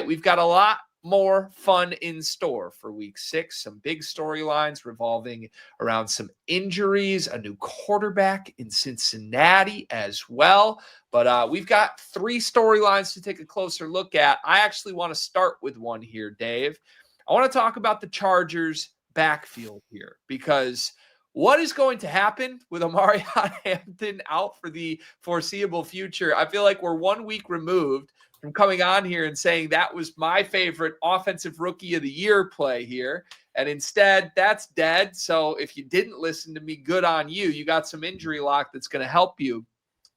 We've got a lot more fun in store for week 6. Some big storylines revolving around some injuries, a new quarterback in Cincinnati as well. But we've got 3 storylines to take a closer look at. I actually want to start with one here, Dave. I want to talk about the Chargers backfield here, because what is going to happen with Omarion Hampton out for the foreseeable future? I feel like we're 1 week removed from coming on here and saying that was my favorite offensive rookie of the year play here. And instead, that's dead. So if you didn't listen to me, good on you. You got some injury lock that's going to help you.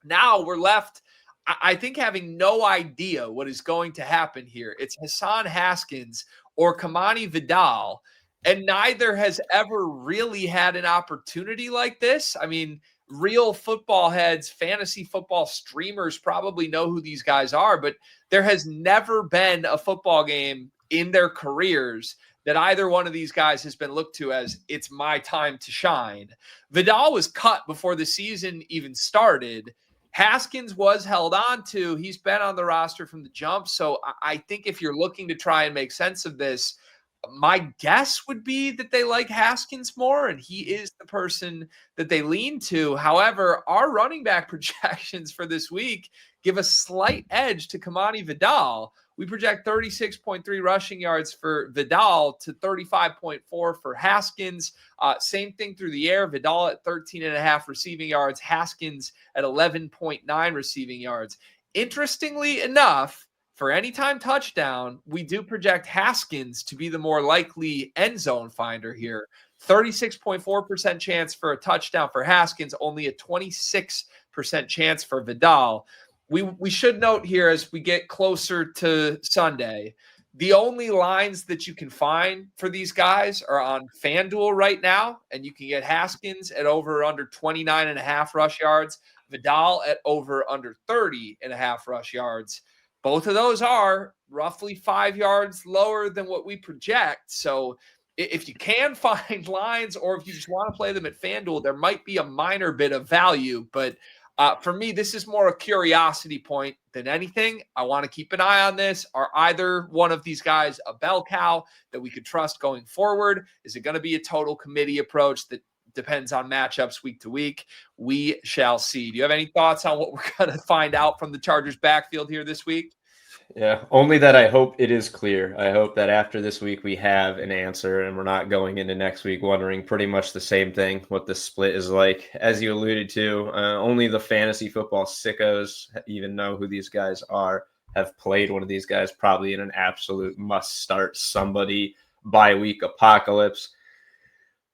Now we're left, I think, having no idea what is going to happen here. It's Hassan Haskins or Kamani Vidal, and neither has ever really had an opportunity like this. I mean, real football heads, fantasy football streamers probably know who these guys are, but there has never been a football game in their careers that either one of these guys has been looked to as, it's my time to shine. Vidal was cut before the season even started. Haskins was held on to. He's been on the roster from the jump. So I think if you're looking to try and make sense of this, my guess would be that they like Haskins more, and he is the person that they lean to. However, our running back projections for this week give a slight edge to Kamani Vidal. We project 36.3 rushing yards for Vidal to 35.4 for Haskins. Same thing through the air. Vidal at 13.5 receiving yards. Haskins at 11.9 receiving yards. Interestingly enough, for anytime touchdown, we do project Haskins to be the more likely end zone finder here. 36.4% chance for a touchdown for Haskins, only a 26% chance for Vidal. We should note here, as we get closer to Sunday, the only lines that you can find for these guys are on FanDuel right now, and you can get Haskins at over under 29.5 rush yards, Vidal at over under 30.5 rush yards. Both of those are roughly 5 yards lower than what we project. So if you can find lines, or if you just want to play them at FanDuel, there might be a minor bit of value. But for me, this is more a curiosity point than anything. I want to keep an eye on this. Are either one of these guys a bell cow that we could trust going forward? Is it going to be a total committee approach that depends on matchups week to week? We shall see. Do you have any thoughts on what we're going to find out from the Chargers backfield here this week? Yeah, only that I hope it is clear. I hope that after this week we have an answer and we're not going into next week wondering pretty much the same thing, what the split is like. As you alluded to, only the fantasy football sickos even know who these guys are, have played one of these guys probably in an absolute must start somebody bye week apocalypse.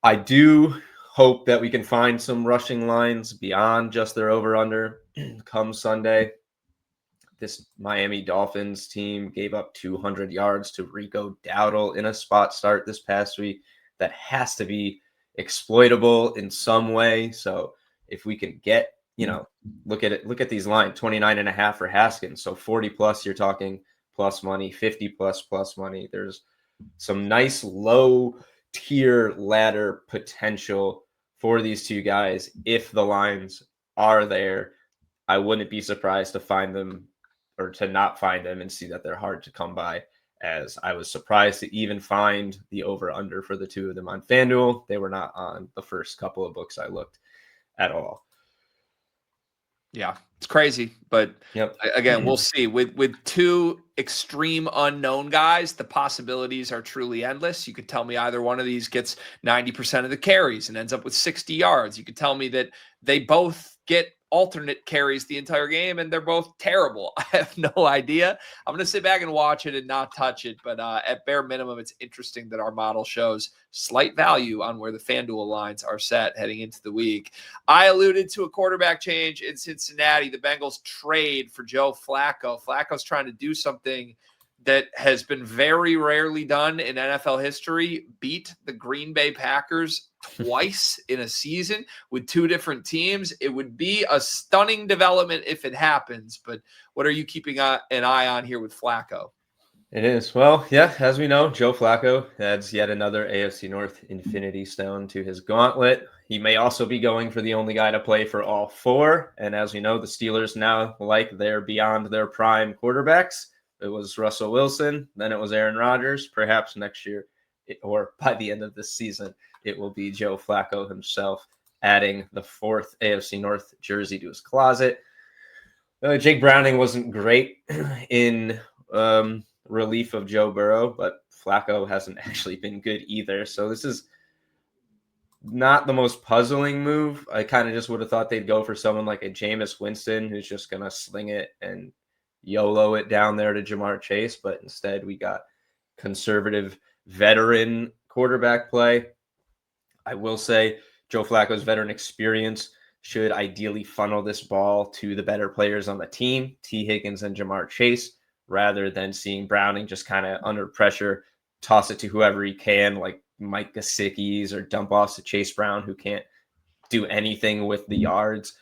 I do hope that we can find some rushing lines beyond just their over-under come Sunday. This Miami Dolphins team gave up 200 yards to Rico Dowdle in a spot start this past week. That has to be exploitable in some way. So if we can get, look at these lines, 29.5 for Haskins. So 40 plus, you're talking plus money, 50 plus money. There's some nice low tier ladder potential for these two guys. If the lines are there, I wouldn't be surprised to find them, or to not find them and see that they're hard to come by, as I was surprised to even find the over-under for the two of them on FanDuel. They were not on the first couple of books I looked at all. Yeah, it's crazy. But yep. Again, we'll see. With two extreme unknown guys, the possibilities are truly endless. You could tell me either one of these gets 90% of the carries and ends up with 60 yards. You could tell me that they both get alternate carries the entire game and they're both terrible. I have no idea. I'm going to sit back and watch it and not touch it. But at bare minimum, it's interesting that our model shows slight value on where the FanDuel lines are set heading into the week. I alluded to a quarterback change in Cincinnati. The Bengals trade for Joe Flacco. Flacco's trying to do something that has been very rarely done in NFL history: beat the Green Bay Packers twice in a season with two different teams. It would be a stunning development if it happens. But what are you keeping an eye on here with Flacco? It is. Well, yeah, as we know, Joe Flacco adds yet another AFC North infinity stone to his gauntlet. He may also be going for the only guy to play for all four. And as we know, the Steelers now, like their beyond their prime quarterbacks, it was Russell Wilson, then it was Aaron Rodgers. Perhaps next year, or by the end of this season, it will be Joe Flacco himself, adding the 4th AFC North jersey to his closet. Jake Browning wasn't great in relief of Joe Burrow, but Flacco hasn't actually been good either. So this is not the most puzzling move. I kind of just would have thought they'd go for someone like a Jameis Winston who's just going to sling it and YOLO it down there to Jamar Chase. But instead, we got conservative veteran quarterback play. I will say Joe Flacco's veteran experience should ideally funnel this ball to the better players on the team, T. Higgins and Jamar Chase, rather than seeing Browning just kind of under pressure, toss it to whoever he can, like Mike Gesicki's, or dump off to Chase Brown, who can't do anything with the yards.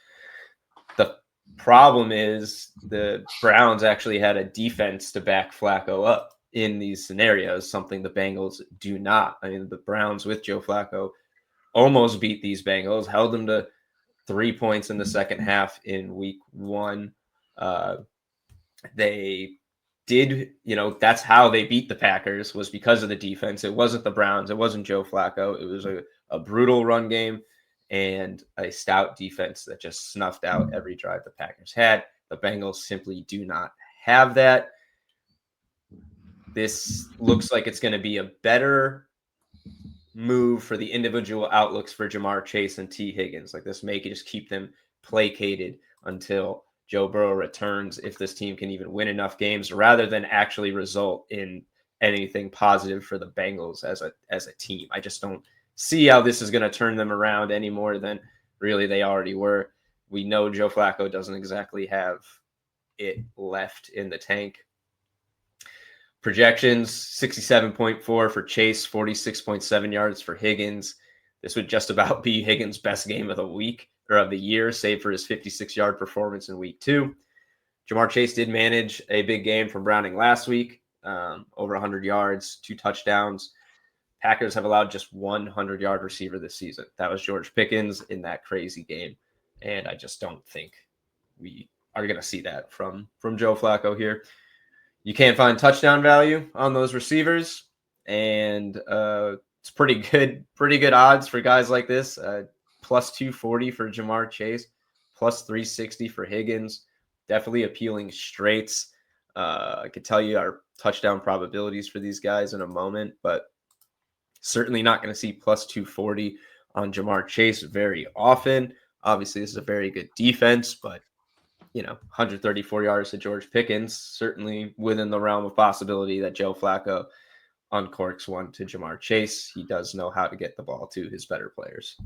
The problem is the Browns actually had a defense to back Flacco up in these scenarios, something the Bengals do not. I mean, the Browns with Joe Flacco almost beat these Bengals, held them to 3 points in the second half in week 1. They did, that's how they beat the Packers, was because of the defense. It wasn't the Browns. It wasn't Joe Flacco. It was a brutal run game and a stout defense that just snuffed out every drive the Packers had. The Bengals simply do not have that. This looks like it's going to be a better move for the individual outlooks for Jamar Chase and T. Higgins. Like, this may just keep them placated until Joe Burrow returns, if this team can even win enough games, rather than actually result in anything positive for the Bengals as a team. I just don't see how this is going to turn them around any more than really they already were. We know Joe Flacco doesn't exactly have it left in the tank. Projections, 67.4 for Chase, 46.7 yards for Higgins. This would just about be Higgins' best game of the week, or of the year, save for his 56-yard performance in week 2. Jamar Chase did manage a big game from Browning last week, over 100 yards, 2 touchdowns. Packers have allowed just one 100-yard receiver this season. That was George Pickens in that crazy game. And I just don't think we are going to see that from Joe Flacco here. You can't find touchdown value on those receivers, and it's pretty good odds for guys like this. Plus 240 for Jamar Chase, plus 360 for Higgins. Definitely appealing straights. I could tell you our touchdown probabilities for these guys in a moment, but certainly not going to see plus 240 on Jamar Chase very often. Obviously, this is a very good defense, but 134 yards to George Pickens, certainly within the realm of possibility that Joe Flacco uncorks one to Jamar Chase. He does know how to get the ball to his better players.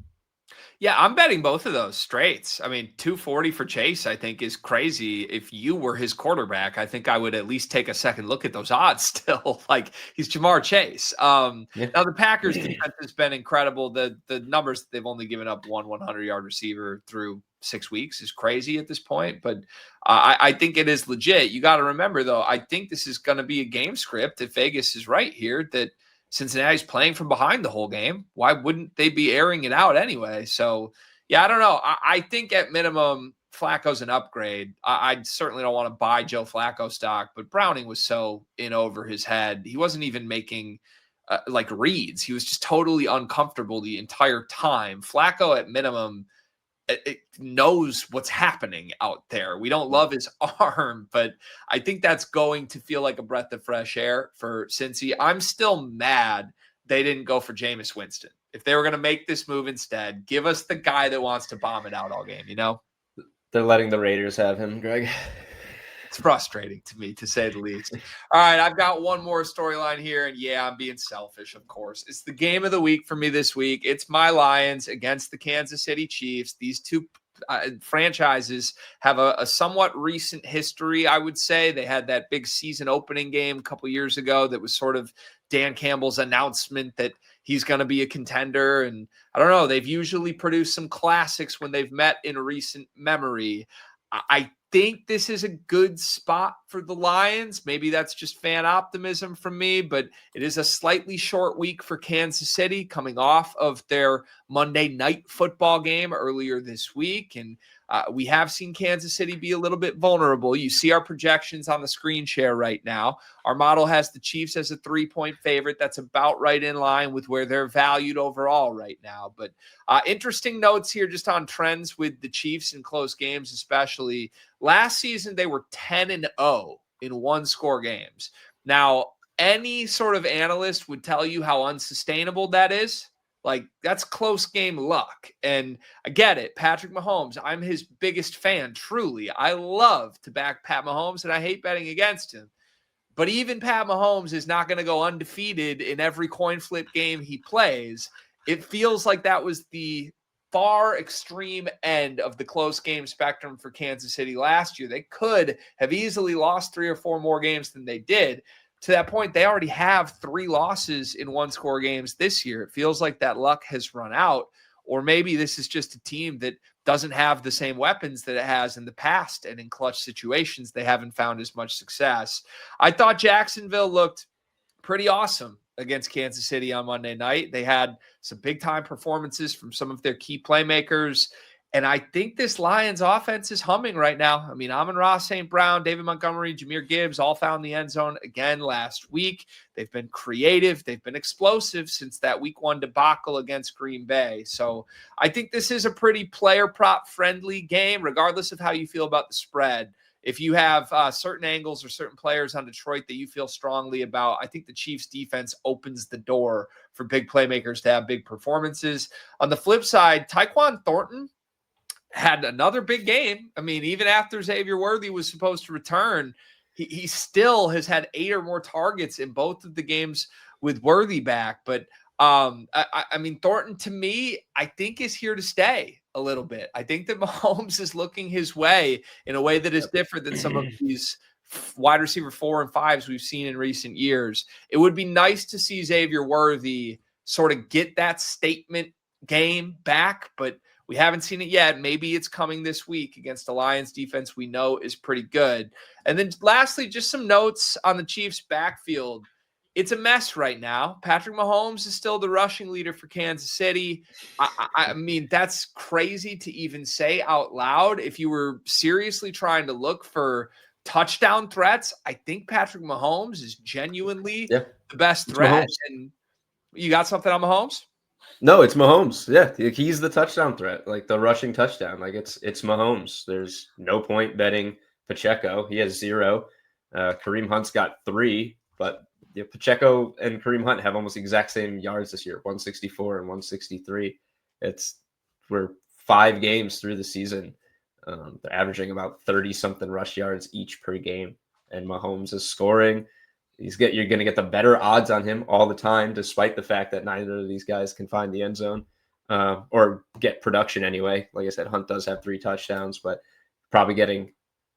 Yeah, I'm betting both of those straights. I mean, 240 for Chase, I think, is crazy. If you were his quarterback, I think I would at least take a second look at those odds still. Like, he's Jamar Chase. Now, the Packers defense has been incredible. The numbers, they've only given up one 100-yard receiver through 6 weeks is crazy at this point. But I think it is legit. You got to remember, though, I think this is going to be a game script, if Vegas is right here, that Cincinnati's playing from behind the whole game. Why wouldn't they be airing it out anyway? So, yeah, I don't know. I think at minimum, Flacco's an upgrade. I certainly don't want to buy Joe Flacco stock, but Browning was so in over his head. He wasn't even making reads. He was just totally uncomfortable the entire time. Flacco at minimum it knows what's happening out there. We don't love his arm, but I think that's going to feel like a breath of fresh air for Cincy. I'm still mad they didn't go for Jameis Winston. If they were going to make this move instead, give us the guy that wants to bomb it out all game, They're letting the Raiders have him, Greg. It's frustrating to me, to say the least. All right, I've got one more storyline here, and yeah, I'm being selfish, of course. It's the game of the week for me this week. It's my Lions against the Kansas City Chiefs. These two franchises have a somewhat recent history, I would say. They had that big season opening game a couple years ago that was sort of Dan Campbell's announcement that he's going to be a contender. And I don't know, they've usually produced some classics when they've met in recent memory. I think this is a good spot for the Lions. Maybe that's just fan optimism from me, but it is a slightly short week for Kansas City coming off of their Monday night football game earlier this week. And We have seen Kansas City be a little bit vulnerable. You see our projections on the screen share right now. Our model has the Chiefs as a 3-point favorite. That's about right in line with where they're valued overall right now. But interesting notes here just on trends with the Chiefs in close games, especially. Last season, they were 10-0 in one-score games. Now, any sort of analyst would tell you how unsustainable that is. Like, that's close game luck. And I get it. Patrick Mahomes, I'm his biggest fan, truly. I love to back Pat Mahomes, and I hate betting against him. But even Pat Mahomes is not going to go undefeated in every coin flip game he plays. It feels like that was the far extreme end of the close game spectrum for Kansas City last year. They could have easily lost 3 or 4 more games than they did. To that point, they already have 3 losses in one-score games this year. It feels like that luck has run out, or maybe this is just a team that doesn't have the same weapons that it has in the past, and in clutch situations, they haven't found as much success. I thought Jacksonville looked pretty awesome against Kansas City on Monday night. They had some big-time performances from some of their key playmakers. And I think this Lions offense is humming right now. I mean, Amon-Ra St. Brown, David Montgomery, Jahmyr Gibbs all found the end zone again last week. They've been creative. They've been explosive since that week 1 debacle against Green Bay. So I think this is a pretty player prop friendly game, regardless of how you feel about the spread. If you have certain angles or certain players on Detroit that you feel strongly about, I think the Chiefs defense opens the door for big playmakers to have big performances. On the flip side, Tyquan Thornton had another big game. I mean, even after Xavier Worthy was supposed to return, he still has had 8 or more targets in both of the games with Worthy back. But I mean, Thornton, to me, I think is here to stay a little bit. I think that Mahomes is looking his way in a way that is different than some of these wide receiver 4 and 5s we've seen in recent years. It would be nice to see Xavier Worthy sort of get that statement game back, but we haven't seen it yet. Maybe it's coming this week against the Lions defense we know is pretty good. And then lastly, just some notes on the Chiefs backfield. It's a mess right now. Patrick Mahomes is still the rushing leader for Kansas City. I mean, that's crazy to even say out loud. If you were seriously trying to look for touchdown threats, I think Patrick Mahomes is genuinely the best threat. And you got something on Mahomes? No, it's Mahomes. Yeah, he's the touchdown threat, like the rushing touchdown. Like it's Mahomes. There's no point betting Pacheco. He has 0. Kareem Hunt's got 3, but Pacheco and Kareem Hunt have almost the exact same yards this year, 164 and 163. We're 5 games through the season. They're averaging about 30-something rush yards each per game, and Mahomes is scoring. You're going to get the better odds on him all the time, despite the fact that neither of these guys can find the end zone or get production anyway. Like I said, Hunt does have 3 touchdowns, but probably getting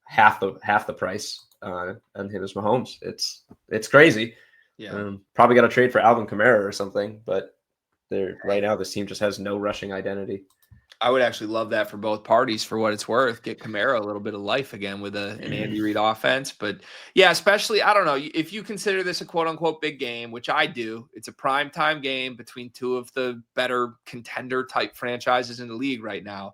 half the price on him as Mahomes. It's crazy. Yeah. Probably got to trade for Alvin Kamara or something, but right now this team just has no rushing identity. I would actually love that for both parties for what it's worth. Get Kamara a little bit of life again with an Andy Reid offense. But yeah, especially, I don't know, if you consider this a quote unquote big game, which I do, it's a primetime game between 2 of the better contender type franchises in the league right now.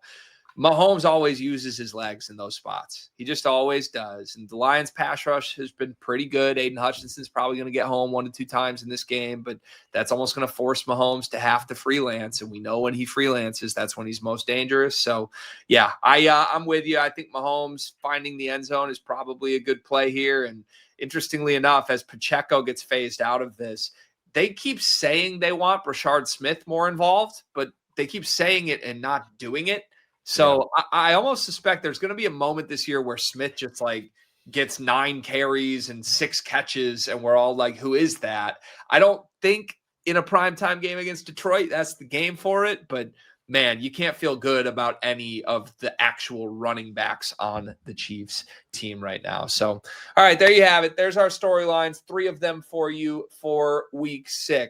Mahomes always uses his legs in those spots. He just always does. And the Lions pass rush has been pretty good. Aiden Hutchinson's probably going to get home 1 to 2 times in this game, but that's almost going to force Mahomes to have to freelance. And we know when he freelances, that's when he's most dangerous. So yeah, I'm with you. I think Mahomes finding the end zone is probably a good play here. And interestingly enough, as Pacheco gets phased out of this, they keep saying they want Rashard Smith more involved, but they keep saying it and not doing it. So yeah. I almost suspect there's going to be a moment this year where Smith just like gets 9 carries and 6 catches, and we're all like, who is that? I don't think in a primetime game against Detroit, that's the game for it. But man, you can't feel good about any of the actual running backs on the Chiefs team right now. So, all right, there you have it. There's our storylines, 3 of them for you for week 6.